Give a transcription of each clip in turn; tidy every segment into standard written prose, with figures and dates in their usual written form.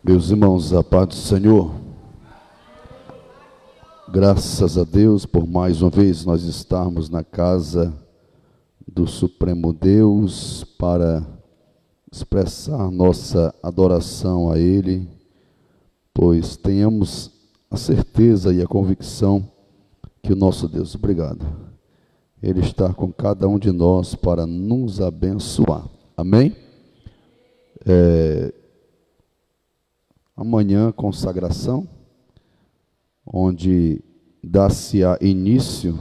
Meus irmãos, a paz do Senhor, graças a Deus por mais uma vez nós estarmos na casa do Supremo Deus para expressar nossa adoração a Ele, pois tenhamos a certeza e a convicção que o nosso Deus, obrigado, Ele está com cada um de nós para nos abençoar, amém? Amanhã, consagração, onde dá-se-á início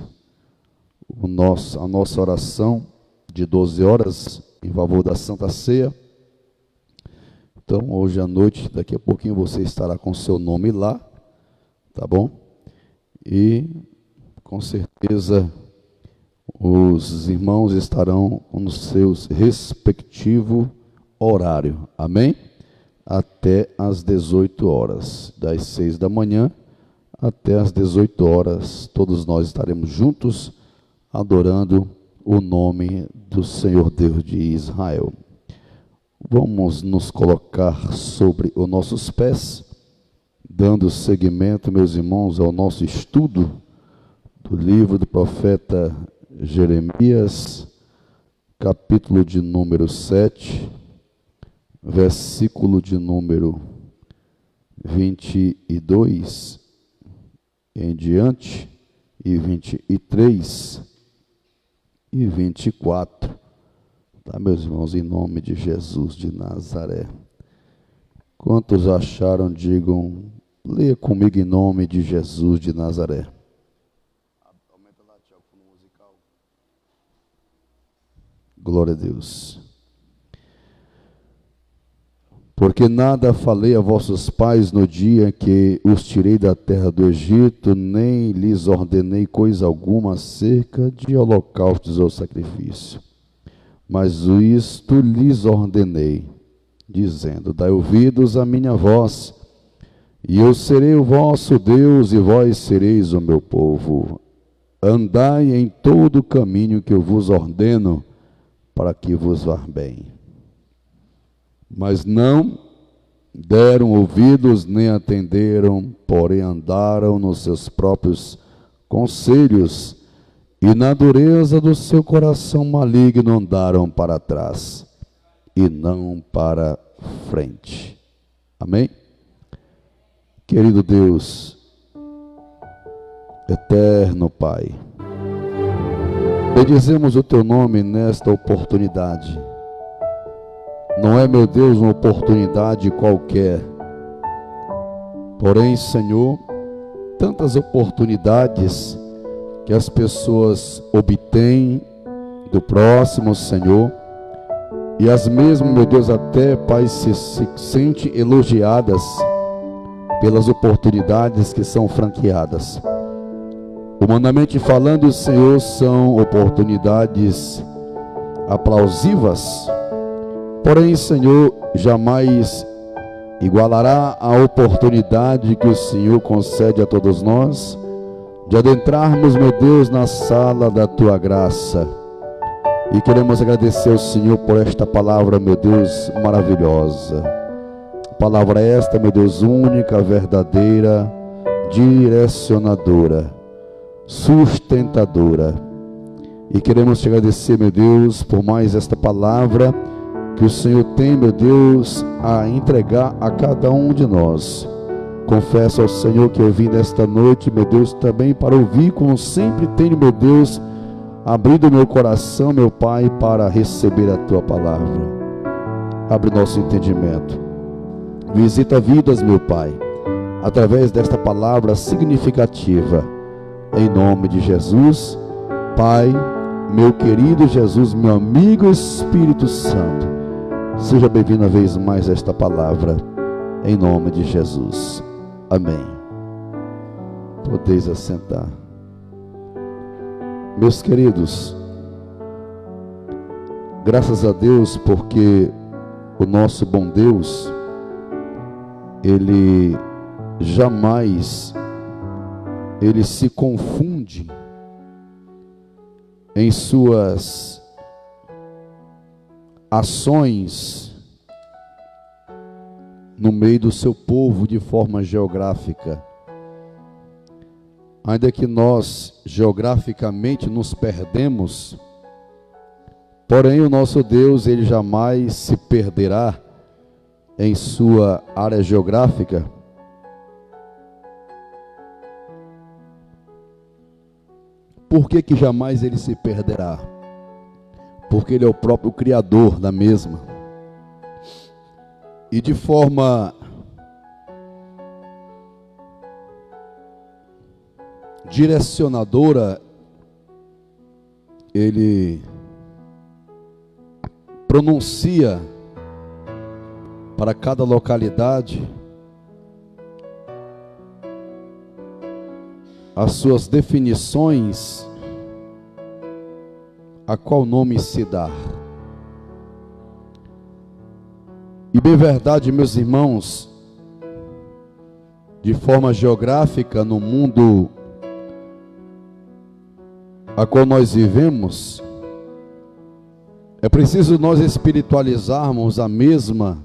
a nossa oração de 12 horas em favor da Santa Ceia. Então, hoje à noite, daqui a pouquinho você estará com seu nome lá, tá bom? E, com certeza, os irmãos estarão no seu respectivo horário, amém? Até às 18 horas, das 6 da manhã até às 18 horas, todos nós estaremos juntos, adorando o nome do Senhor Deus de Israel. Vamos nos colocar sobre os nossos pés, dando seguimento, meus irmãos, ao nosso estudo do livro do profeta Jeremias, capítulo de número 7, versículo de número 22 em diante, e 23 e 24, tá, meus irmãos, em nome de Jesus de Nazaré. Quantos acharam, digam, leia comigo em nome de Jesus de Nazaré. Aumenta lá, Tiago, fundo musical. Glória a Deus. Porque nada falei a vossos pais no dia que os tirei da terra do Egito, nem lhes ordenei coisa alguma acerca de holocaustos ou sacrifício. Mas isto lhes ordenei, dizendo, dai ouvidos à minha voz, e eu serei o vosso Deus, e vós sereis o meu povo. Andai em todo o caminho que eu vos ordeno, para que vos vá bem. Mas não deram ouvidos nem atenderam, porém andaram nos seus próprios conselhos, e na dureza do seu coração maligno andaram para trás, e não para frente. Amém? Querido Deus, eterno Pai, bendizemos o Teu nome nesta oportunidade. Não é, meu Deus, uma oportunidade qualquer. Porém, Senhor, tantas oportunidades que as pessoas obtêm do próximo, Senhor, e as mesmas, meu Deus, até, Pai, se sentem elogiadas pelas oportunidades que são franqueadas. Humanamente falando, Senhor, são oportunidades aplausivas. Porém, Senhor, jamais igualará a oportunidade que o Senhor concede a todos nós, de adentrarmos, meu Deus, na sala da Tua graça. E queremos agradecer ao Senhor por esta palavra, meu Deus, maravilhosa. Palavra esta, meu Deus, única, verdadeira, direcionadora, sustentadora. E queremos te agradecer, meu Deus, por mais esta palavra que o Senhor tem, meu Deus, a entregar a cada um de nós. Confesso ao Senhor que eu vim nesta noite, meu Deus, também para ouvir, como sempre tenho, meu Deus, abrindo meu coração, meu Pai, para receber a Tua palavra. Abre nosso entendimento. Visita vidas, meu Pai, através desta palavra significativa. Em nome de Jesus, Pai, meu querido Jesus, meu amigo Espírito Santo, seja bem-vindo uma vez mais a esta palavra, em nome de Jesus. Amém. Podeis assentar. Meus queridos, graças a Deus, porque o nosso bom Deus, Ele jamais, Ele se confunde em suas ações no meio do seu povo de forma geográfica. Ainda que nós geograficamente nos perdemos, porém o nosso Deus, ele jamais se perderá em sua área geográfica. Por que jamais ele se perderá? Porque ele é o próprio Criador da mesma. E de forma direcionadora, ele pronuncia para cada localidade as suas definições, a qual nome se dá. E bem verdade, meus irmãos, de forma geográfica, no mundo a qual nós vivemos, é preciso nós espiritualizarmos a mesma,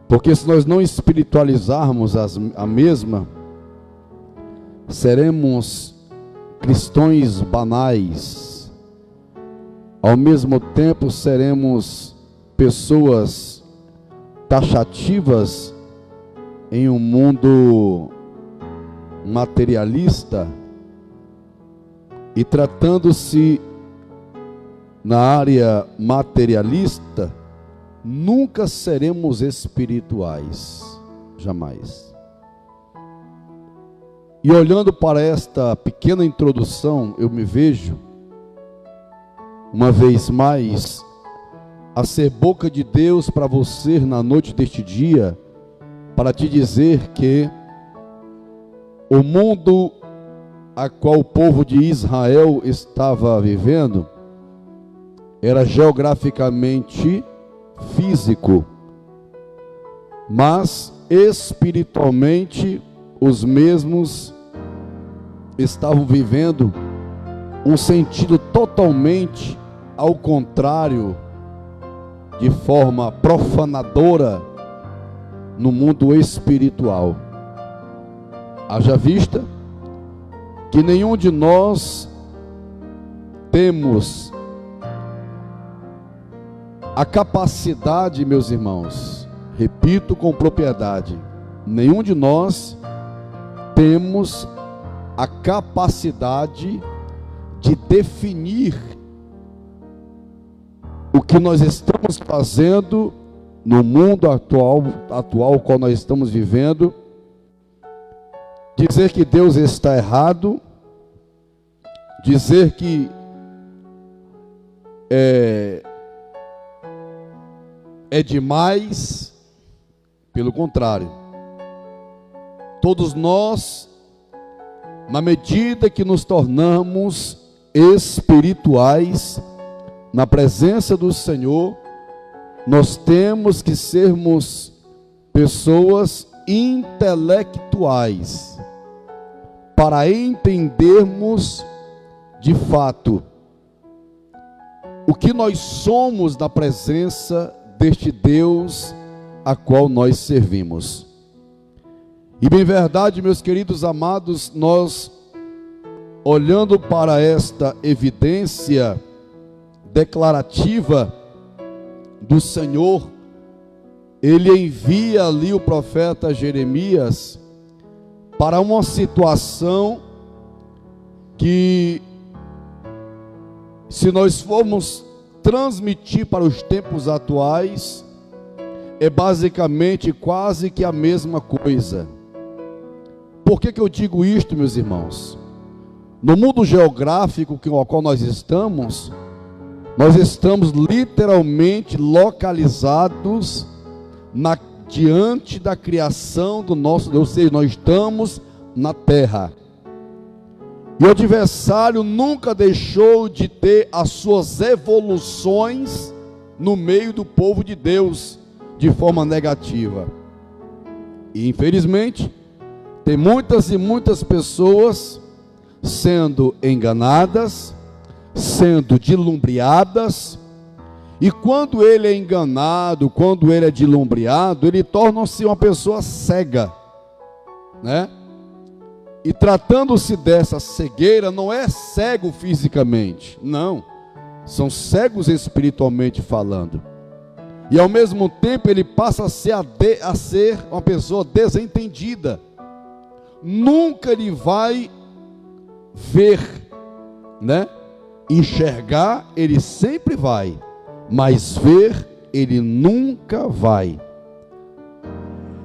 porque se nós não espiritualizarmos a mesma, seremos cristãos banais. Ao mesmo tempo seremos pessoas taxativas em um mundo materialista, e tratando-se na área materialista, nunca seremos espirituais, jamais. E olhando para esta pequena introdução, eu me vejo, uma vez mais, a ser boca de Deus para você na noite deste dia, para te dizer que o mundo a qual o povo de Israel estava vivendo era geograficamente físico, mas espiritualmente os mesmos estavam vivendo um sentido totalmente ao contrário, de forma profanadora no mundo espiritual. Haja vista que nenhum de nós temos a capacidade, meus irmãos, repito com propriedade, nenhum de nós temos a capacidade de definir o que nós estamos fazendo no mundo atual qual nós estamos vivendo. Dizer que Deus está errado, dizer que é demais, pelo contrário. Todos nós, na medida que nos tornamos espirituais, na presença do Senhor, nós temos que sermos pessoas intelectuais, para entendermos de fato o que nós somos na presença deste Deus a qual nós servimos. E bem verdade, meus queridos amados, nós olhando para esta evidência declarativa do Senhor, ele envia ali o profeta Jeremias para uma situação que, se nós formos transmitir para os tempos atuais, é basicamente quase que a mesma coisa. Por que eu digo isto, meus irmãos? No mundo geográfico ao qual nós estamos literalmente localizados diante da criação do nosso Deus, ou seja, nós estamos na terra. E o adversário nunca deixou de ter as suas evoluções no meio do povo de Deus, de forma negativa. E infelizmente, tem muitas e muitas pessoas sendo enganadas, sendo dilumbreadas, E quando ele é enganado, quando ele é dilumbreado, ele torna-se uma pessoa cega, né? E tratando-se dessa cegueira, não é cego fisicamente, não. São cegos espiritualmente falando. E ao mesmo tempo ele passa a ser uma pessoa desentendida. Nunca ele vai ver, né? Enxergar ele sempre vai, mas ver ele nunca vai.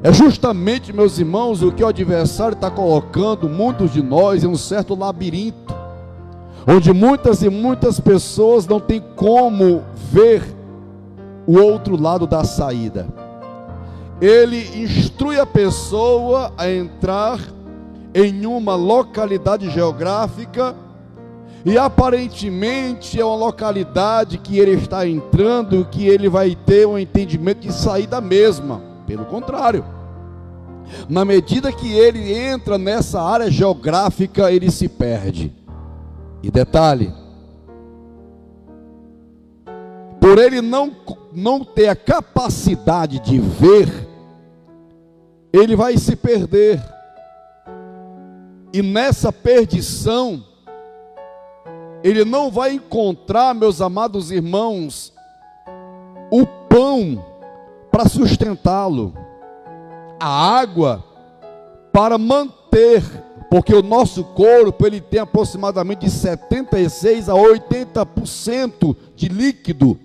É justamente, meus irmãos, o que o adversário está colocando muitos de nós em um certo labirinto, onde muitas e muitas pessoas não têm como ver o outro lado da saída. Ele instrui a pessoa a entrar em uma localidade geográfica, e aparentemente é uma localidade que ele está entrando, que ele vai ter um entendimento de saída mesma. Pelo contrário, na medida que ele entra nessa área geográfica, ele se perde. E detalhe, por ele não ter a capacidade de ver, ele vai se perder. E nessa perdição, ele não vai encontrar, meus amados irmãos, o pão para sustentá-lo, a água para manter, porque o nosso corpo ele tem aproximadamente de 76 a 80% de líquido,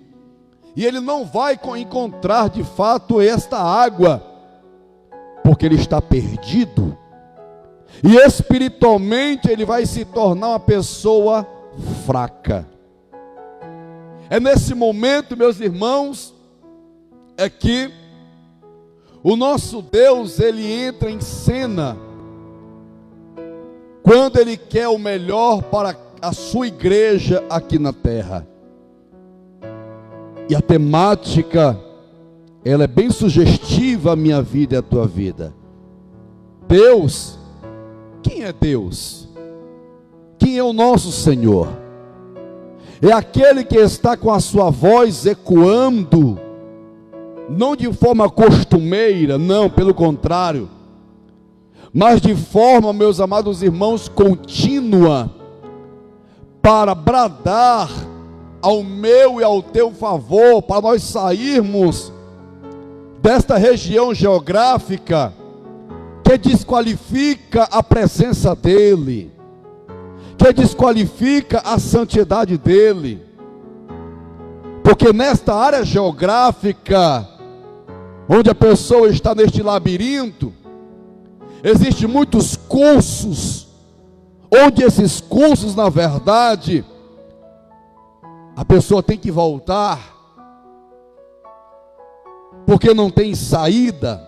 e ele não vai encontrar de fato esta água, porque ele está perdido, e espiritualmente ele vai se tornar uma pessoa fraca. É nesse momento, meus irmãos, é que o nosso Deus, ele entra em cena, quando ele quer o melhor para a sua igreja aqui na terra. E a temática, ela é bem sugestiva à minha vida e à tua vida. Deus, quem é Deus? Quem é o nosso Senhor? É aquele que está com a sua voz ecoando, não de forma costumeira, não, pelo contrário, mas de forma, meus amados irmãos, contínua, para bradar ao meu e ao teu favor, para nós sairmos desta região geográfica que desqualifica a presença dEle, que desqualifica a santidade dEle, porque nesta área geográfica, onde a pessoa está neste labirinto, existem muitos cursos, onde esses cursos, na verdade, a pessoa tem que voltar, porque não tem saída.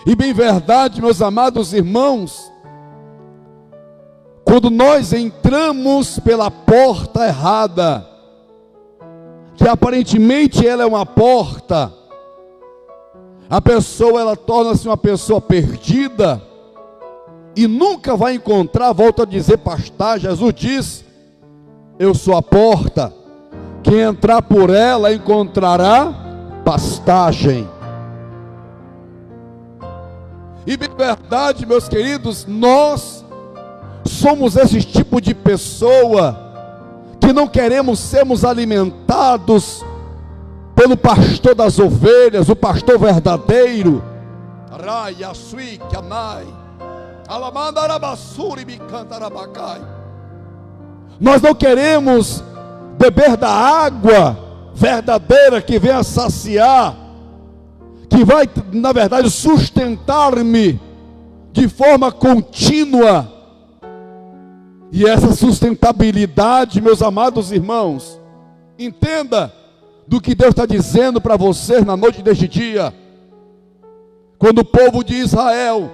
E bem verdade, meus amados irmãos, quando nós entramos pela porta errada, que aparentemente ela é uma porta, a pessoa ela torna-se uma pessoa perdida e nunca vai encontrar, volto a dizer, pastagem. Jesus diz: eu sou a porta, quem entrar por ela encontrará pastagem. E bem verdade, meus queridos, nós somos esse tipo de pessoa que não queremos sermos alimentados pelo pastor das ovelhas, o pastor verdadeiro. Nós não queremos beber da água verdadeira que vem a saciar, que vai, na verdade, sustentar-me de forma contínua. E essa sustentabilidade, meus amados irmãos, entenda do que Deus está dizendo para você na noite deste dia. Quando o povo de Israel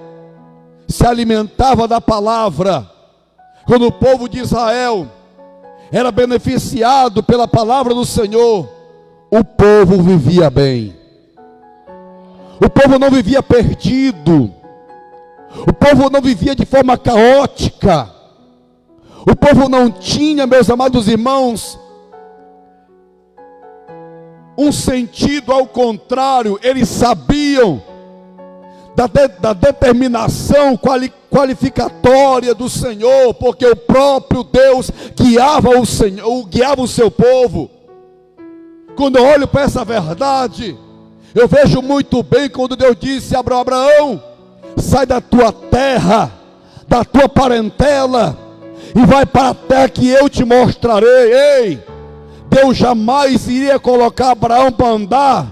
se alimentava da palavra, quando o povo de Israel era beneficiado pela palavra do Senhor, o povo vivia bem. O povo não vivia perdido. O povo não vivia de forma caótica. O povo não tinha, meus amados irmãos, um sentido ao contrário. Eles sabiam da determinação qualificatória do Senhor, porque o próprio Deus guiava o seu povo. Quando eu olho para essa verdade, eu vejo muito bem quando Deus disse a Abraão: sai da tua terra, da tua parentela, e vai para a terra que eu te mostrarei. Ei, Deus jamais iria colocar Abraão para andar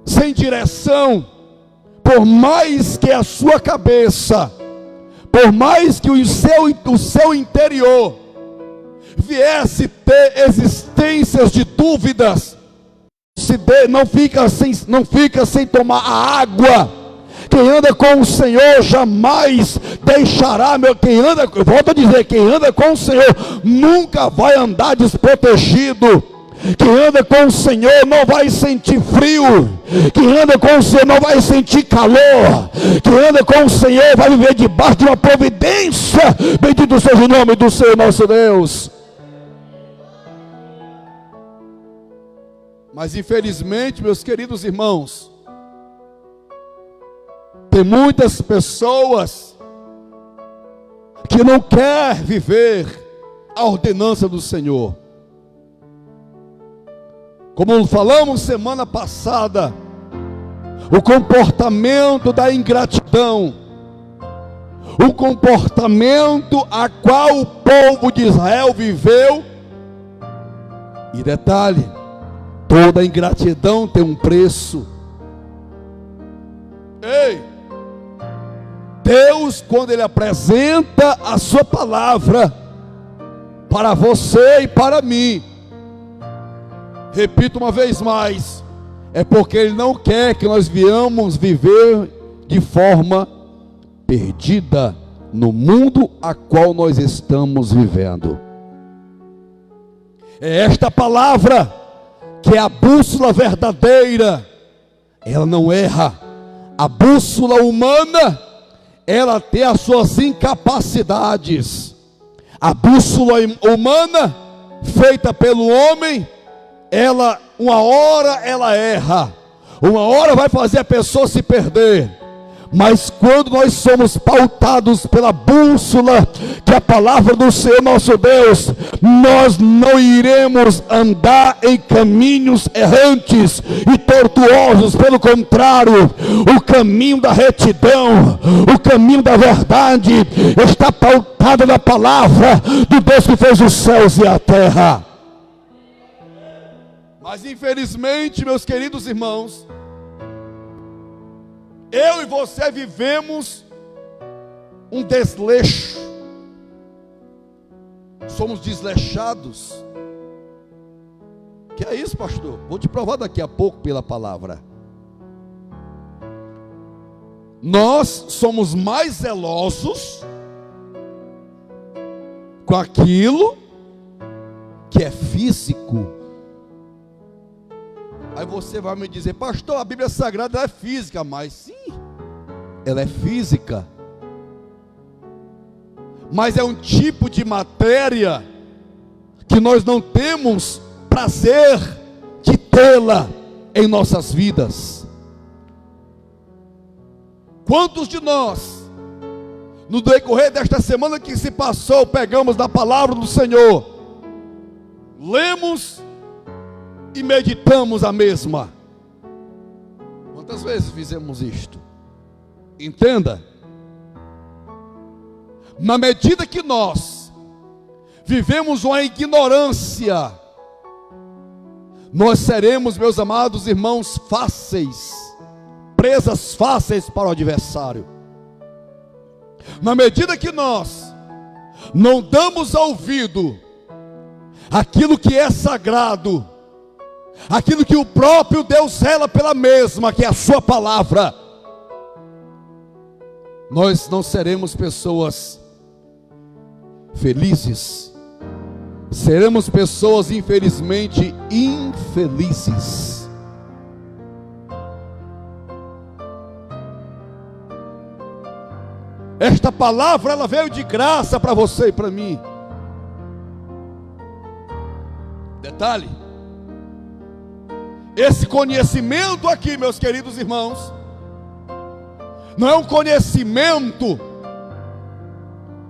sem direção. Por mais que a sua cabeça, por mais que o seu interior viesse ter existências de dúvidas, não fica sem tomar a água. Quem anda com o Senhor jamais deixará, volto a dizer, quem anda com o Senhor nunca vai andar desprotegido. Quem anda com o Senhor não vai sentir frio. Quem anda com o Senhor não vai sentir calor. Quem anda com o Senhor vai viver debaixo de uma providência. Bendito seja o nome do Senhor nosso Deus. Mas infelizmente, meus queridos irmãos, tem muitas pessoas que não querem viver a ordenança do Senhor. Como falamos semana passada, o comportamento da ingratidão, o comportamento a qual o povo de Israel viveu. E detalhe, toda ingratidão tem um preço. Ei, Deus, quando Ele apresenta a sua palavra para você e para mim, repito uma vez mais, é porque Ele não quer que nós venhamos viver de forma perdida no mundo a qual nós estamos vivendo. É esta palavra que é a bússola verdadeira. Ela não erra. A bússola humana, ela tem as suas incapacidades. A bússola humana, feita pelo homem, uma hora ela erra, uma hora vai fazer a pessoa se perder. Mas quando nós somos pautados pela bússola, que é a palavra do Senhor nosso Deus, nós não iremos andar em caminhos errantes e tortuosos. Pelo contrário, o caminho da retidão, o caminho da verdade, está pautado na palavra do Deus que fez os céus e a terra. Mas infelizmente, meus queridos irmãos, eu e você vivemos um desleixo. Somos desleixados. Que é isso, pastor? Vou te provar daqui a pouco pela palavra. Nós somos mais zelosos com aquilo que é físico. Aí você vai me dizer: pastor, a Bíblia Sagrada é física. Mas sim, ela é física, mas é um tipo de matéria que nós não temos prazer de tê-la em nossas vidas. Quantos de nós, no decorrer desta semana que se passou, pegamos da palavra do Senhor, lemos e meditamos a mesma? Quantas vezes fizemos isto? Entenda, na medida que nós vivemos uma ignorância, nós seremos, meus amados irmãos, presas fáceis para o adversário. Na medida que nós não damos ouvido àquilo que é sagrado, aquilo que o próprio Deus zela pela mesma, que é a sua palavra, nós não seremos pessoas felizes, seremos pessoas infelizmente infelizes. Esta palavra, ela veio de graça para você e para mim. Detalhe, Esse conhecimento aqui, meus queridos irmãos, não é um conhecimento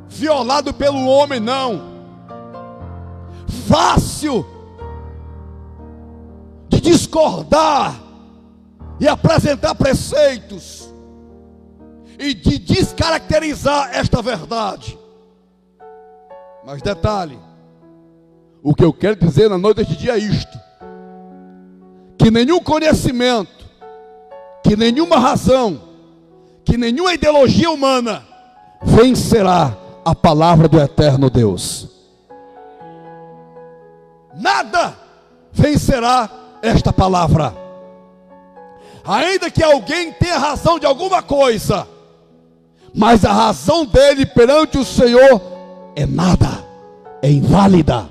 violado pelo homem, não. Fácil de discordar e apresentar preceitos e de descaracterizar esta verdade. Mas detalhe, o que eu quero dizer na noite deste dia é isto: que nenhum conhecimento, que nenhuma razão, que nenhuma ideologia humana vencerá a palavra do eterno Deus. Nada vencerá esta palavra. Ainda que alguém tenha razão de alguma coisa, mas a razão dele perante o Senhor é nada, é inválida.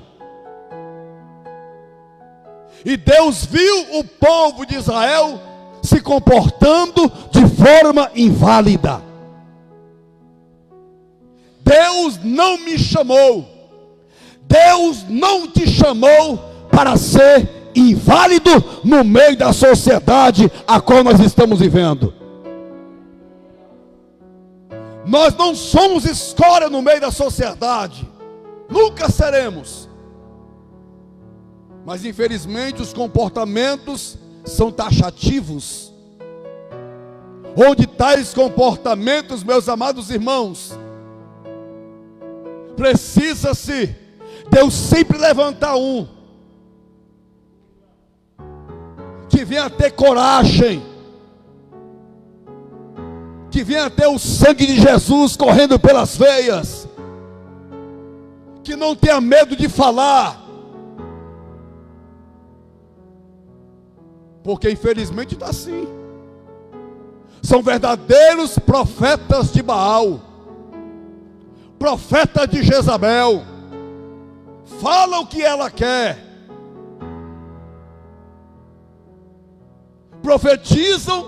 E Deus viu o povo de Israel se comportando de forma inválida. Deus não me chamou, Deus não te chamou para ser inválido no meio da sociedade a qual nós estamos vivendo. Nós não somos escória no meio da sociedade, nunca seremos. Mas infelizmente os comportamentos são taxativos. Onde tais comportamentos, meus amados irmãos, precisa-se Deus sempre levantar um que venha ter coragem, que venha ter o sangue de Jesus correndo pelas veias, que não tenha medo de falar, porque infelizmente está assim. São verdadeiros profetas de Baal, profeta de Jezabel, fala o que ela quer, profetizam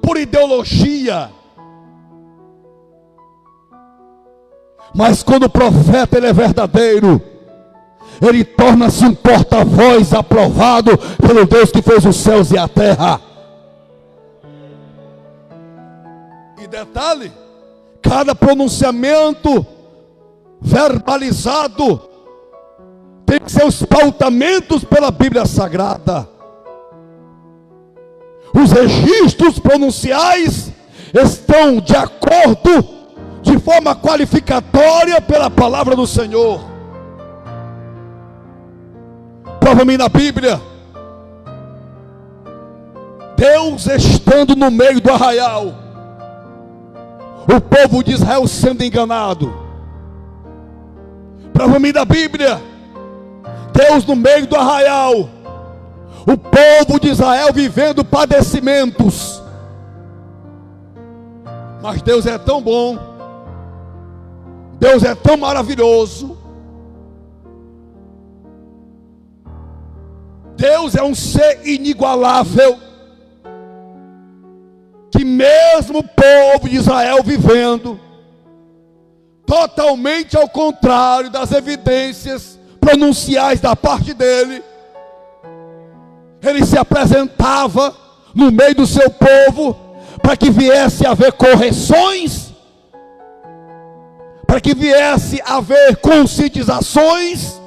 por ideologia, mas quando o profeta ele é verdadeiro, ele torna-se um porta-voz aprovado pelo Deus que fez os céus e a terra. E detalhe, cada pronunciamento verbalizado tem seus pautamentos pela Bíblia Sagrada. Os registros pronunciais estão de acordo, de forma qualificatória pela palavra do Senhor. Prova-me na Bíblia, Deus estando no meio do arraial, o povo de Israel sendo enganado. Prova-me da Bíblia, Deus no meio do arraial, o povo de Israel vivendo padecimentos. Mas Deus é tão bom, Deus é tão maravilhoso, Deus é um ser inigualável, que mesmo o povo de Israel vivendo totalmente ao contrário das evidências pronunciais da parte dele, ele se apresentava no meio do seu povo para que viesse a haver correções, para que viesse a haver conscientizações.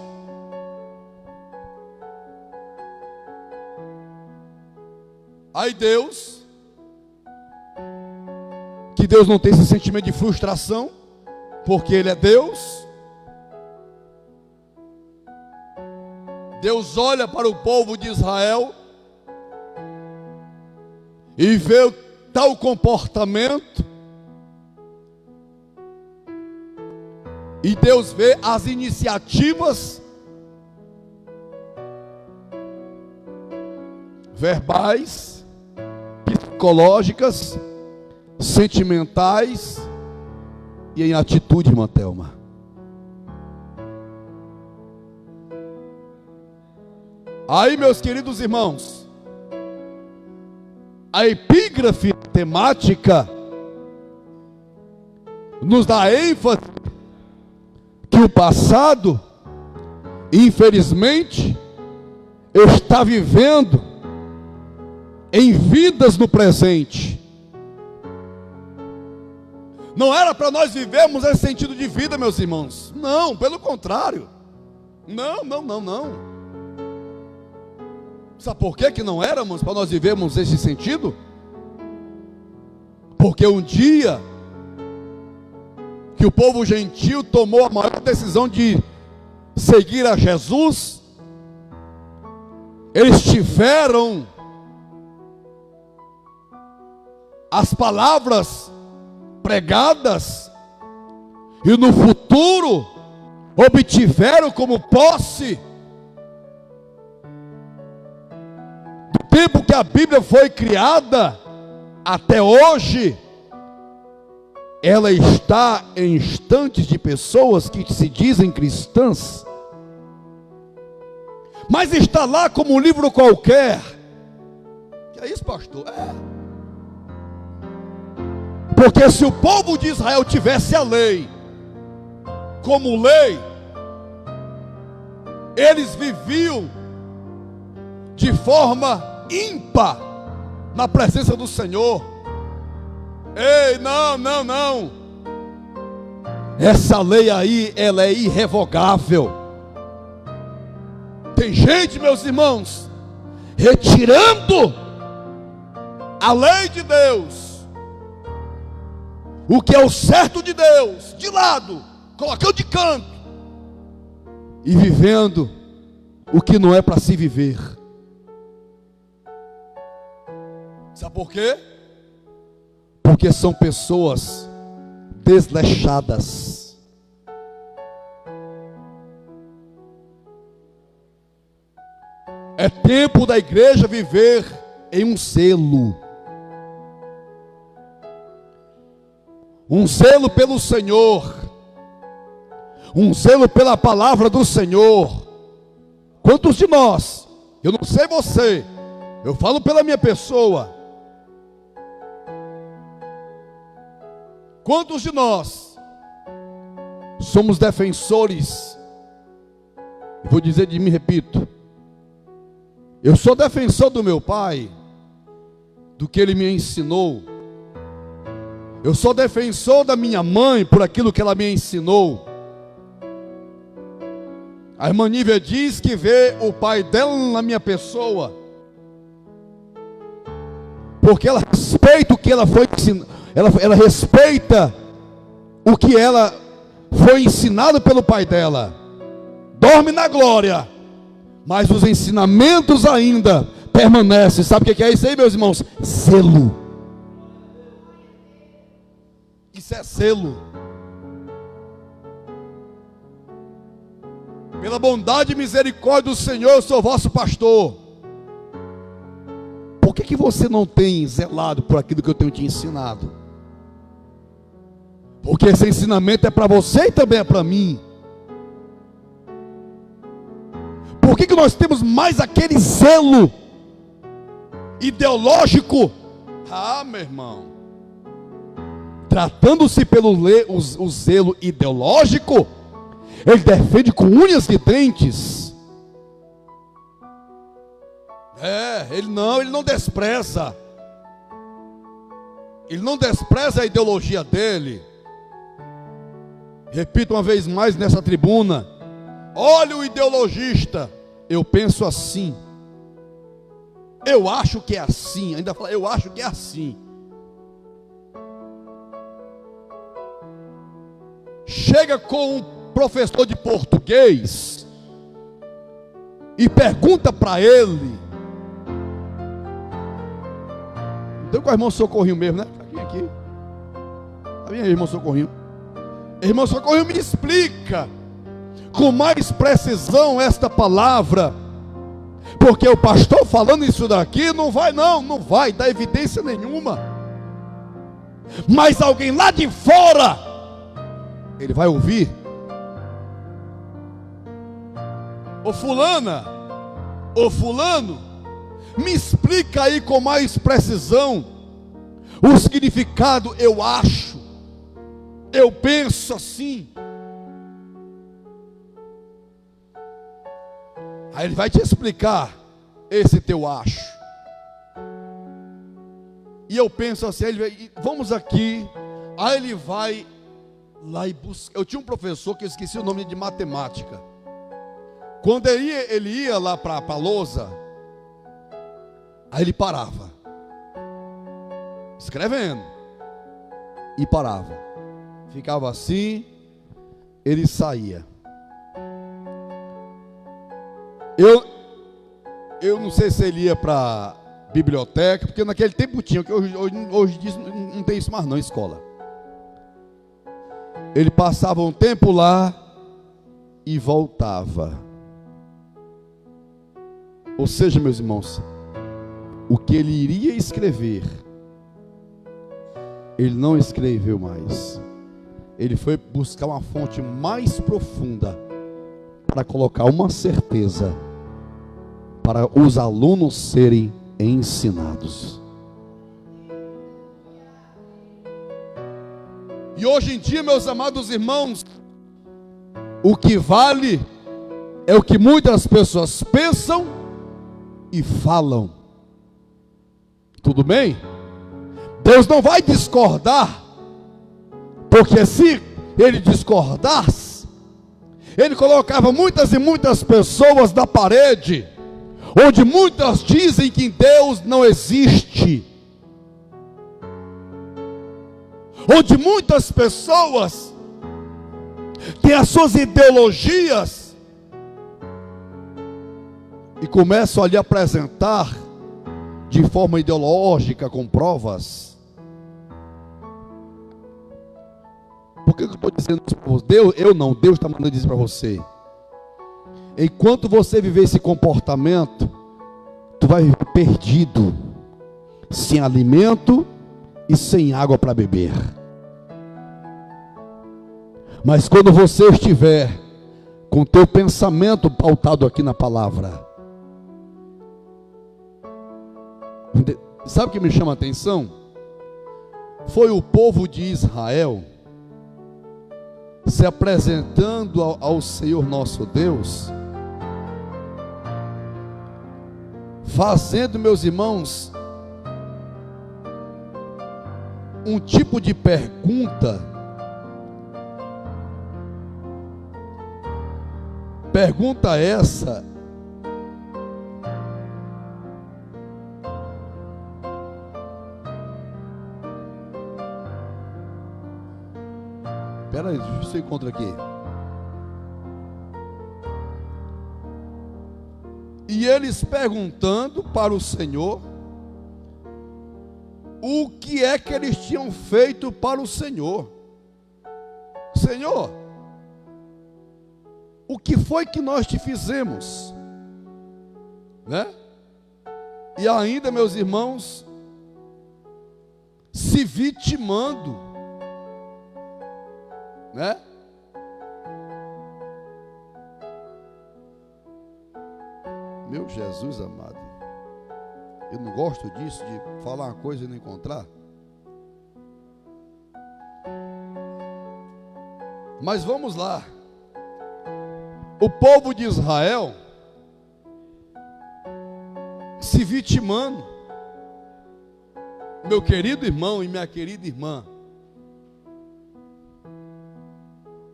Aí Deus, que Deus não tem esse sentimento de frustração, porque Ele é Deus. Deus olha para o povo de Israel e vê tal comportamento, e Deus vê as iniciativas verbais, psicológicas, sentimentais e em atitude, irmã Thelma. Aí, meus queridos irmãos, a epígrafe temática nos dá ênfase que o passado, infelizmente, está vivendo em vidas no presente. Não era para nós vivermos esse sentido de vida, meus irmãos. Não, pelo contrário. Não. Sabe por que não éramos para nós vivermos esse sentido? Porque um dia que o povo gentil tomou a maior decisão de seguir a Jesus, eles tiveram as palavras pregadas e no futuro obtiveram como posse, do tempo que a Bíblia foi criada até hoje, ela está em instantes de pessoas que se dizem cristãs, mas está lá como um livro qualquer. Que é isso, pastor? Porque se o povo de Israel tivesse a lei como lei, eles viviam de forma ímpar na presença do Senhor. Ei, não. Essa lei aí, ela é irrevogável. Tem gente, meus irmãos, retirando a lei de Deus, o que é o certo de Deus, de lado, colocando de canto, e vivendo o que não é para se viver. Sabe por quê? Porque são pessoas desleixadas. É tempo da igreja viver em um zelo. Um zelo pelo Senhor. Um zelo pela palavra do Senhor. Quantos de nós, eu não sei você, eu falo pela minha pessoa, quantos de nós somos defensores? Vou dizer de mim, repito, eu sou defensor do meu pai, do que ele me ensinou. Eu sou defensor da minha mãe por aquilo que ela me ensinou. A irmã Nívia diz que vê o pai dela na minha pessoa, porque ela respeita o que ela foi ensinada, ela respeita o que ela foi ensinado pelo pai dela. Dorme na glória, mas os ensinamentos ainda permanecem. Sabe o que é isso aí, meus irmãos? Zelo. Isso é zelo. Pela bondade e misericórdia do Senhor, eu sou vosso pastor. Por que você não tem zelado por aquilo que eu tenho te ensinado? Porque esse ensinamento é para você e também é para mim. Por que nós temos mais aquele zelo ideológico? Meu irmão, tratando-se pelo o zelo ideológico, ele defende com unhas e dentes. Ele não despreza. Ele não despreza a ideologia dele. Repito uma vez mais nessa tribuna: olha o ideologista, eu penso assim, eu acho que é assim. Ainda fala, eu acho que é assim. Chega com um professor de português e pergunta para ele. Então com o irmão Socorrinho mesmo, né? Aqui. Tá bem aí, irmão Socorrinho. Irmão Socorrinho, me explica com mais precisão esta palavra, porque o pastor falando isso daqui não vai dar evidência nenhuma, mas alguém lá de fora, ele vai ouvir. Ô fulana, ô fulano, me explica aí com mais precisão o significado eu acho, eu penso assim. Aí ele vai te explicar esse teu acho. E eu penso assim, vamos aqui. Aí ele vai lá e busca. Eu tinha um professor que eu esqueci o nome de matemática. Quando ele ia lá para a lousa, aí ele parava, escrevendo, e parava, ficava assim, ele saía. Eu não sei se ele ia para a biblioteca, porque naquele tempo tinha, que hoje não tem isso mais não, escola. Ele passava um tempo lá e voltava. Ou seja, meus irmãos, o que ele iria escrever, ele não escreveu mais. Ele foi buscar uma fonte mais profunda para colocar uma certeza para os alunos serem ensinados. E hoje em dia, meus amados irmãos, o que vale é o que muitas pessoas pensam e falam. Tudo bem? Deus não vai discordar, porque se ele discordasse, ele colocava muitas e muitas pessoas na parede, onde muitas dizem que Deus não existe, onde muitas pessoas têm as suas ideologias e começam a lhe apresentar de forma ideológica, com provas. Por que eu estou dizendo isso para você? Deus está mandando dizer para você. Enquanto você viver esse comportamento, tu vai viver perdido, sem alimento e sem água para beber. Mas quando você estiver com teu pensamento pautado aqui na palavra, sabe o que me chama a atenção? Foi o povo de Israel se apresentando ao Senhor nosso Deus, fazendo, meus irmãos, um tipo de pergunta essa espera aí, deixa eu ver se eu encontro aqui. E eles perguntando para o Senhor o que é que eles tinham feito para o Senhor. Senhor, o que foi que nós te fizemos? Né? E ainda, meus irmãos, se vitimando, né? Meu Jesus amado, eu não gosto disso, de falar uma coisa e não encontrar. Mas vamos lá. O povo de Israel se vitimando. Meu querido irmão e minha querida irmã,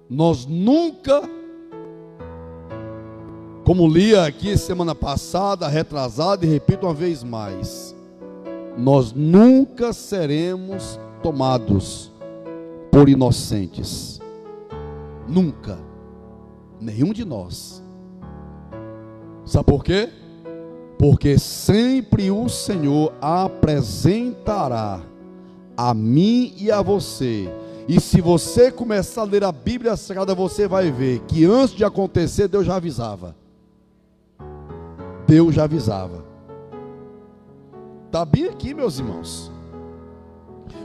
nós nunca, como li aqui semana passada, retrasada, e repito uma vez mais, nós nunca seremos tomados por inocentes. Nunca. Nenhum de nós. Sabe por quê? Porque sempre o Senhor apresentará a mim e a você. E se você começar a ler a Bíblia Sagrada, você vai ver que antes de acontecer, Deus já avisava. Deus já avisava. Está bem aqui, meus irmãos.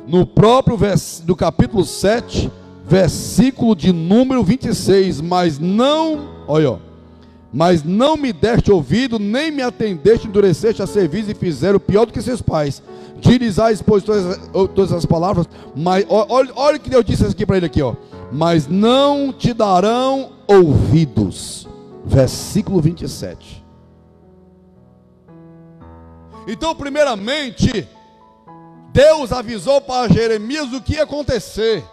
No próprio do capítulo 7, versículo de número 26. Mas não me deste ouvido, nem me atendeste, endureceste a serviço e fizeram pior do que seus pais. Dirizais, pois, todas as palavras, mas olha o que Deus disse aqui para ele aqui, ó. Mas não te darão ouvidos. Versículo 27. Então, primeiramente, Deus avisou para Jeremias o que ia acontecer.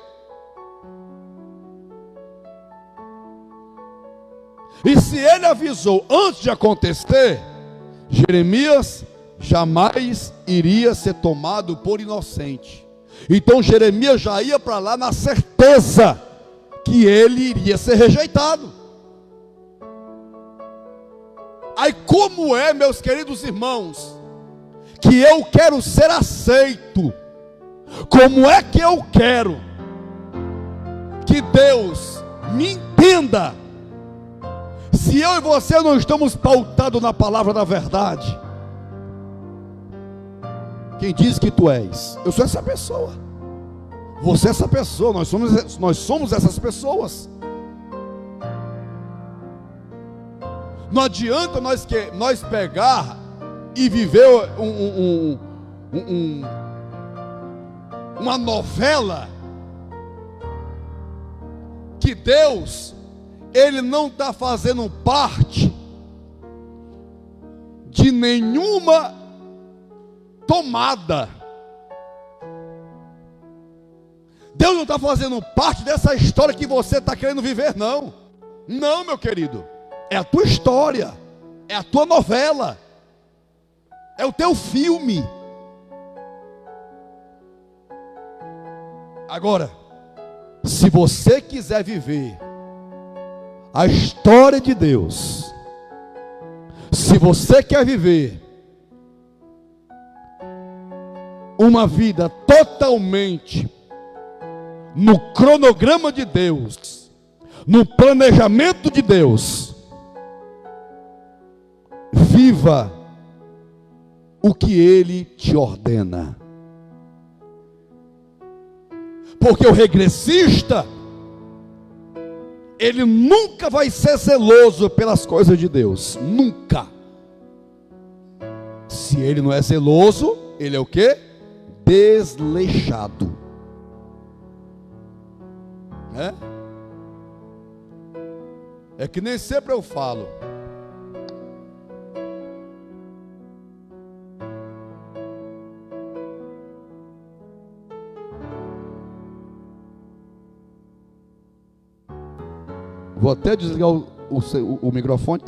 E se ele avisou antes de acontecer, Jeremias jamais iria ser tomado por inocente. Então Jeremias já ia para lá na certeza que ele iria ser rejeitado. Aí como é, meus queridos irmãos, que eu quero ser aceito? Como é que eu quero que Deus me entenda, se eu e você não estamos pautados na palavra da verdade? Quem diz que tu és? Eu sou essa pessoa. Você é essa pessoa. Nós somos essas pessoas. Não adianta nós pegar e viver uma novela que Deus, Ele não está fazendo parte de nenhuma tomada. Deus não está fazendo parte dessa história que você está querendo viver, não. Não, meu querido. É a tua história, é a tua novela, é o teu filme. Agora, se você quiser viver a história de Deus, se você quer viver uma vida totalmente no cronograma de Deus, no planejamento de Deus, viva o que Ele te ordena. Porque o regressista, ele nunca vai ser zeloso pelas coisas de Deus, nunca. Se ele não é zeloso, ele é o quê? Desleixado. É que nem sempre eu falo. Vou até desligar o microfone.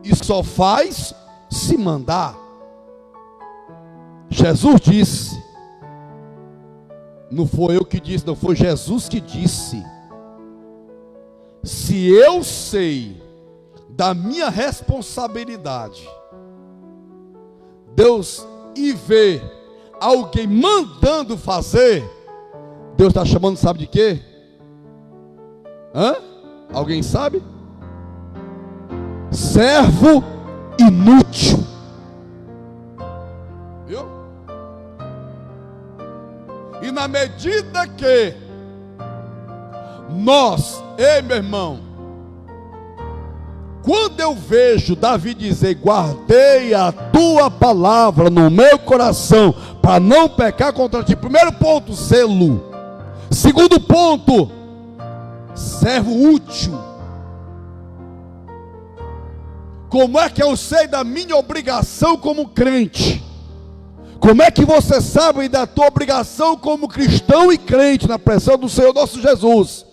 E só faz se mandar. Jesus disse, não foi eu que disse, não, foi Jesus que disse: se eu sei da minha responsabilidade, Deus, e ver alguém mandando fazer, Deus está chamando, sabe de quê? Alguém sabe? Servo inútil. Viu? E na medida que nós, ei meu irmão, quando eu vejo Davi dizer: guardei a tua palavra no meu coração para não pecar contra ti. Primeiro ponto, zelo. Segundo ponto, servo útil. Como é que eu sei da minha obrigação como crente? Como é que você sabe da tua obrigação como cristão e crente na presença do Senhor nosso Jesus?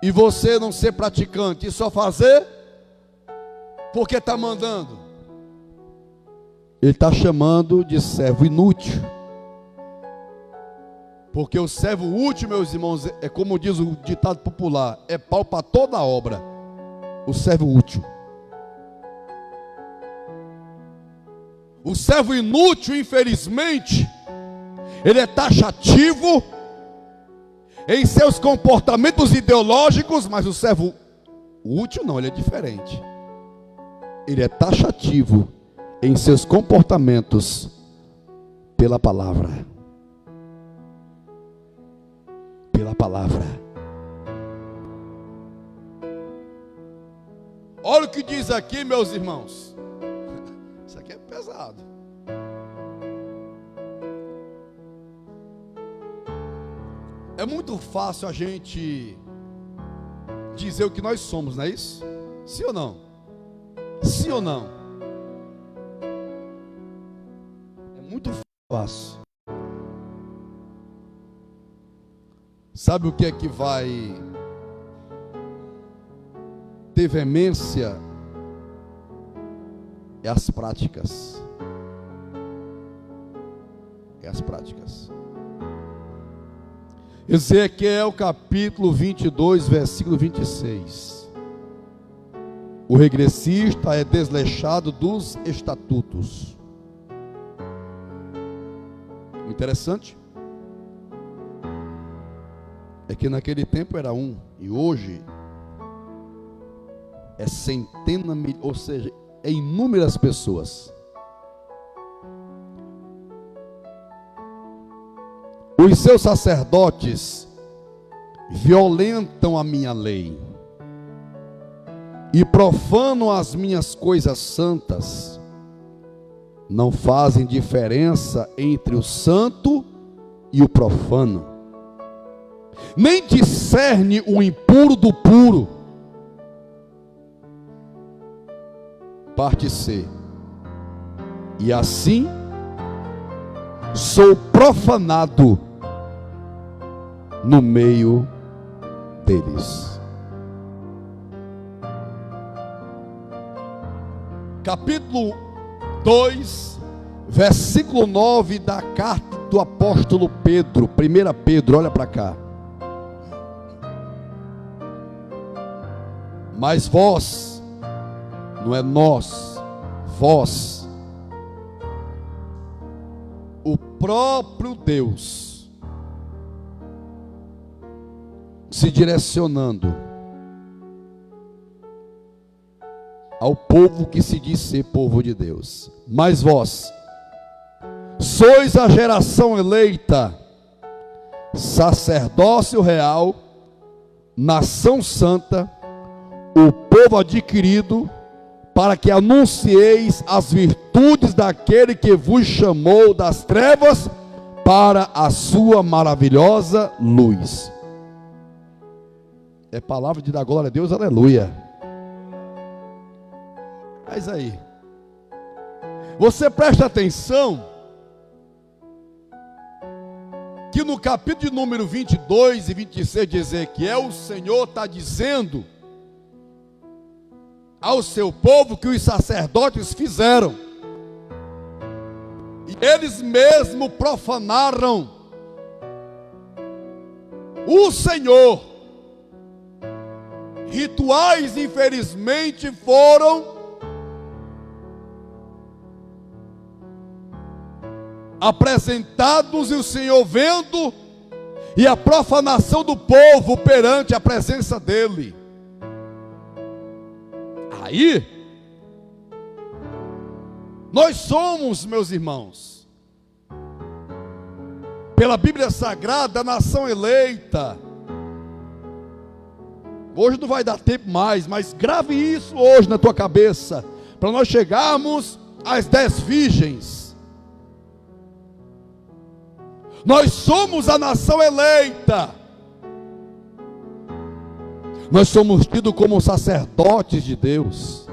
E você não ser praticante e só fazer porque está mandando. Ele está chamando de servo inútil. Porque o servo útil, meus irmãos, é como diz o ditado popular: é pau para toda obra. O servo útil. O servo inútil, infelizmente, ele é taxativo, em seus comportamentos ideológicos, mas o servo útil não, ele é diferente. Ele é taxativo em seus comportamentos pela palavra. Pela palavra. Olha o que diz aqui, meus irmãos. Isso aqui é pesado. É muito fácil a gente dizer o que nós somos, não é isso? Sim ou não? Sim ou não? É muito fácil. Sabe o que é que vai ter veemência? É as práticas. É as práticas. Ezequiel capítulo 22, versículo 26. O regressista é desleixado dos estatutos. O interessante é que naquele tempo era um, e hoje é centena, ou seja, é inúmeras pessoas. Os seus sacerdotes violentam a minha lei e profanam as minhas coisas santas. Não fazem diferença entre o santo e o profano, nem discerne o impuro do puro. Parte C. E assim sou profanado no meio deles. Capítulo 2, versículo 9 da carta do apóstolo Pedro, 1 Pedro, olha para cá. Mas vós, não é nós, vós, o próprio Deus, se direcionando ao povo que se diz ser povo de Deus. Mas vós sois a geração eleita, sacerdócio real, nação santa, o povo adquirido, para que anuncieis as virtudes daquele que vos chamou das trevas para a sua maravilhosa luz. É palavra de dar glória a Deus, aleluia. Mas aí, você presta atenção que no capítulo de número 22 e 26 de Ezequiel, o Senhor está dizendo ao seu povo que os sacerdotes fizeram, e eles mesmos profanaram o Senhor. Rituais, infelizmente, foram apresentados, e o Senhor vendo, e a profanação do povo perante a presença dele. Aí, nós somos, meus irmãos, pela Bíblia Sagrada, a nação eleita. Hoje não vai dar tempo mais, mas grave isso hoje na tua cabeça, para nós chegarmos às 10 virgens. Nós somos a nação eleita. Nós somos tidos como sacerdotes de Deus,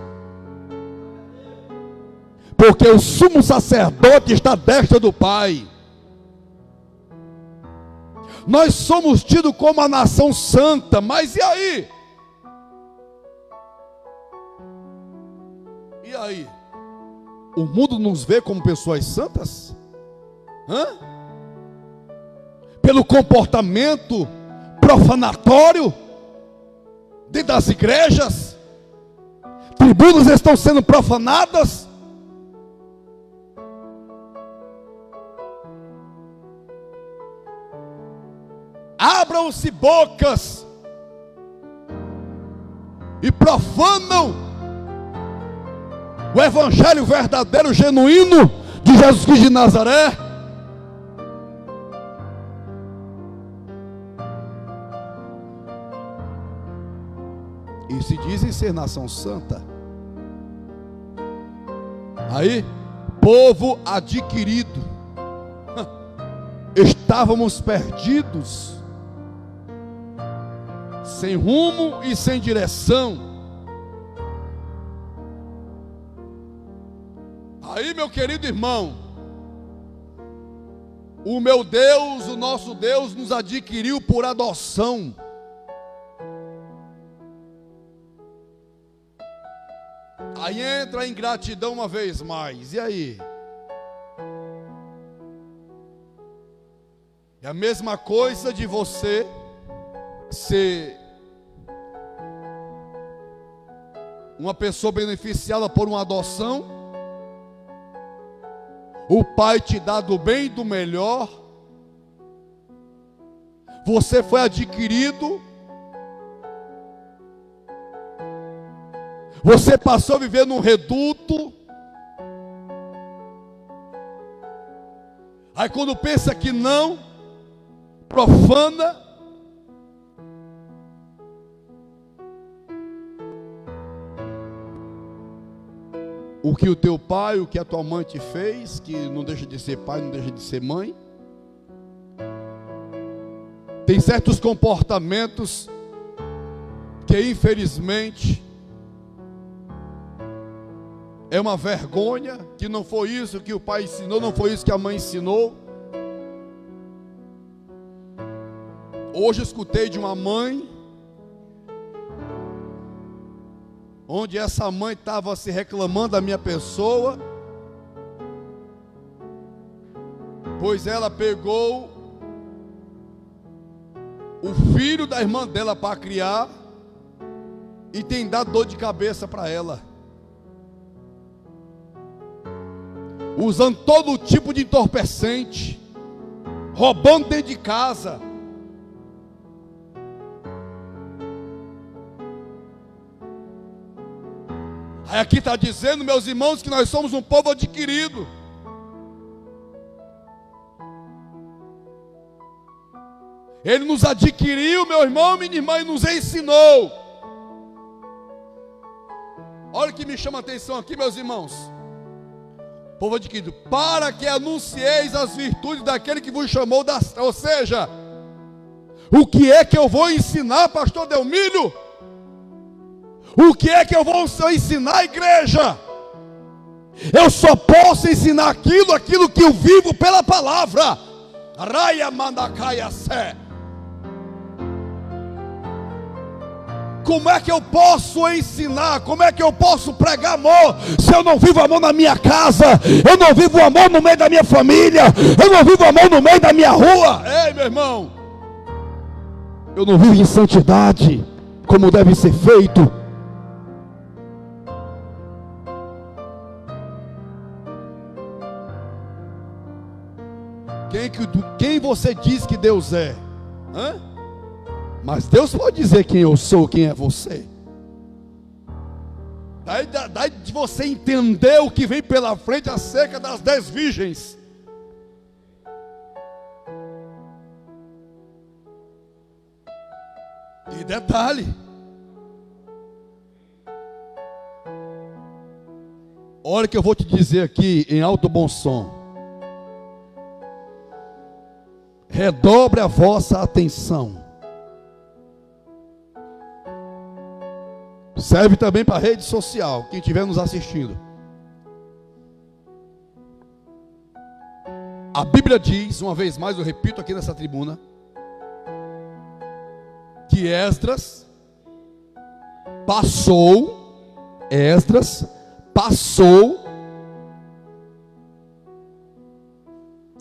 porque o sumo sacerdote está à destra do Pai. Nós somos tidos como a nação santa. Mas e aí? E aí? O mundo nos vê como pessoas santas? Pelo comportamento profanatório dentro das igrejas? Tribunas estão sendo profanadas? Há abram-se bocas e profanam o evangelho verdadeiro, genuíno de Jesus Cristo de Nazaré. E se dizem ser nação santa. Aí, povo adquirido. Estávamos perdidos, sem rumo e sem direção. Aí, meu querido irmão, o meu Deus, o nosso Deus, nos adquiriu por adoção. Aí entra a ingratidão uma vez mais. E aí? É a mesma coisa de você ser uma pessoa beneficiada por uma adoção. O pai te dá do bem e do melhor. Você foi adquirido. Você passou a viver num reduto. Aí quando pensa que não, profana. O que o teu pai, o que a tua mãe te fez, que não deixa de ser pai, não deixa de ser mãe. Tem certos comportamentos que infelizmente é uma vergonha, que não foi isso que o pai ensinou, não foi isso que a mãe ensinou. Hoje eu escutei de uma mãe, onde essa mãe estava se reclamando da minha pessoa, pois ela pegou o filho da irmã dela para criar e tem dado dor de cabeça para ela, usando todo tipo de entorpecente, roubando dentro de casa. Aí aqui está dizendo, meus irmãos, que nós somos um povo adquirido. Ele nos adquiriu, meu irmão, minha irmã, e nos ensinou. Olha o que me chama a atenção aqui, meus irmãos. Povo adquirido, para que anuncieis as virtudes daquele que vos chamou das... Ou seja, o que é que eu vou ensinar, pastor Delmílio? O que é que eu vou ensinar, igreja? Eu só posso ensinar aquilo que eu vivo pela palavra. Raia mandacaia sé. Como é que eu posso ensinar? Como é que eu posso pregar amor se eu não vivo amor na minha casa? Eu não vivo amor no meio da minha família. Eu não vivo amor no meio da minha rua. Ei, meu irmão, eu não vivo em santidade como deve ser feito. Quem você diz que Deus é? Hã? Mas Deus pode dizer quem eu sou, quem é você. Daí de você entender o que vem pela frente acerca das 10 virgens. E detalhe, olha o que eu vou te dizer aqui em alto bom som. Redobre a vossa atenção. Serve também para a rede social, quem estiver nos assistindo. A Bíblia diz, uma vez mais, eu repito aqui nessa tribuna, que Esdras passou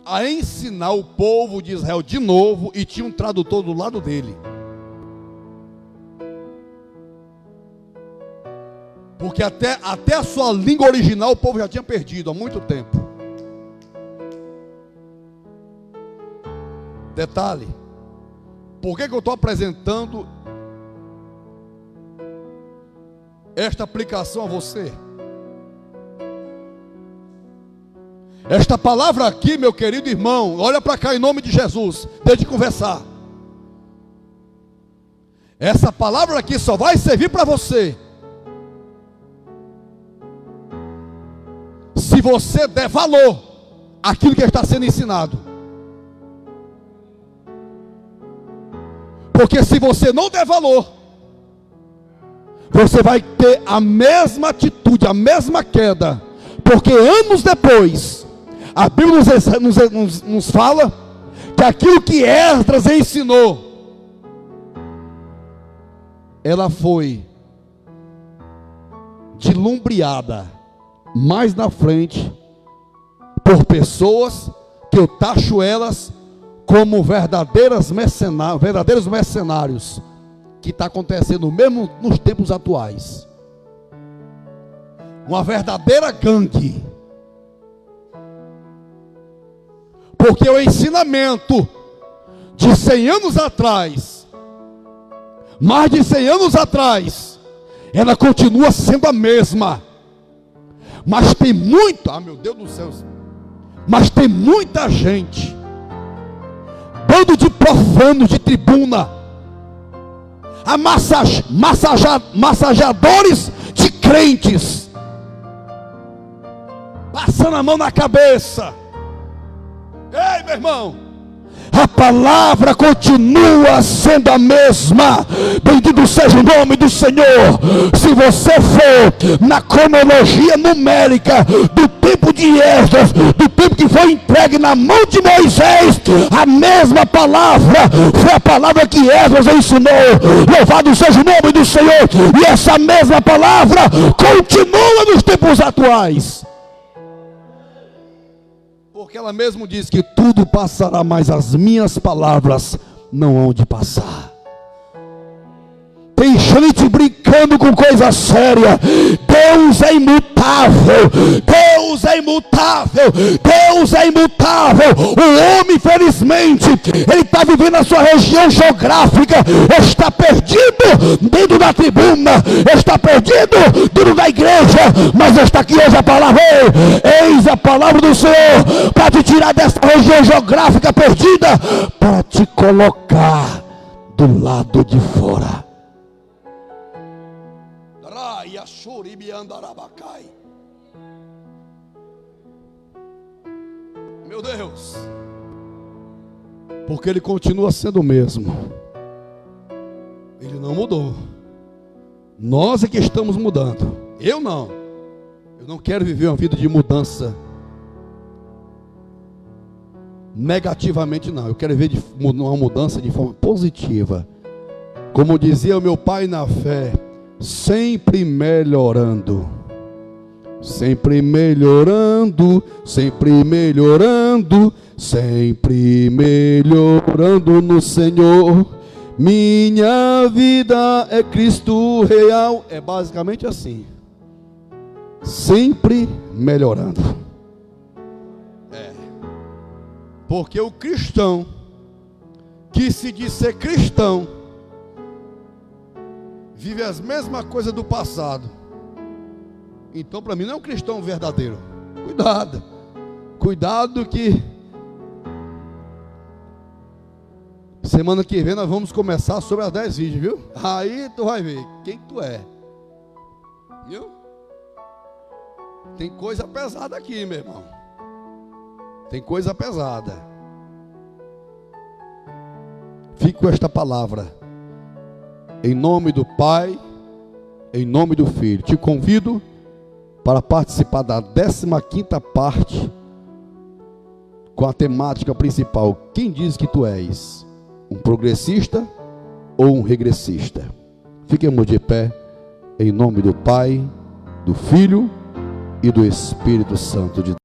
a ensinar o povo de Israel de novo, e tinha um tradutor do lado dele. Porque até a sua língua original o povo já tinha perdido há muito tempo. Detalhe, Por que eu estou apresentando esta aplicação a você? Esta palavra aqui, meu querido irmão, olha para cá em nome de Jesus, deixe de conversar. Essa palavra aqui só vai servir para você se você der valor àquilo que está sendo ensinado. Porque se você não der valor, você vai ter a mesma atitude, a mesma queda. Porque anos depois, a Bíblia nos fala que aquilo que Esdras ensinou, ela foi dilumbreada mais na frente por pessoas que eu taxo elas como verdadeiros mercenários, que está acontecendo mesmo nos tempos atuais. Uma verdadeira gangue. Porque o ensinamento de 100 anos atrás, mais de 100 anos atrás, ela continua sendo a mesma. Mas tem muito, meu Deus do céu, mas tem muita gente, bando de profanos de tribuna, massageadores de crentes, passando a mão na cabeça. Ei, meu irmão, a palavra continua sendo a mesma. Bendito seja o nome do Senhor. Se você for na cronologia numérica do tempo de Esdras, do tempo que foi entregue na mão de Moisés, a mesma palavra foi a palavra que Esdras ensinou. Louvado seja o nome do Senhor. E essa mesma palavra continua nos tempos atuais. Porque ela mesmo diz que tudo passará, mas as minhas palavras não hão de passar. Tem gente brincando com coisa séria. Deus é imutável. Deus é imutável. Deus é imutável. O homem, infelizmente, ele está vivendo a sua região geográfica. Está perdido dentro da tribuna. Está perdido dentro da igreja. Mas está aqui hoje a palavra. Eis a palavra do Senhor para te tirar dessa região geográfica perdida, para te colocar do lado de fora. Meu Deus, porque ele continua sendo o mesmo. Ele não mudou. Nós é que estamos mudando. Eu não quero viver uma vida de mudança negativamente, não. Eu quero ver uma mudança de forma positiva. Como dizia o meu pai na fé, sempre melhorando, sempre melhorando, sempre melhorando, sempre melhorando no Senhor. Minha vida é Cristo real. É basicamente assim, sempre melhorando. Porque o cristão que se diz ser cristão vive as mesmas coisas do passado. Então para mim não é um cristão verdadeiro. Cuidado que semana que vem nós vamos começar sobre as 10 vídeos, viu? Aí tu vai ver quem tu é. Viu? Tem coisa pesada aqui, meu irmão. Tem coisa pesada. Fique com esta palavra. Em nome do Pai, em nome do Filho. Te convido para participar da 15ª parte com a temática principal. Quem diz que tu és? Um progressista ou um regressista? Fiquemos de pé em nome do Pai, do Filho e do Espírito Santo de Deus.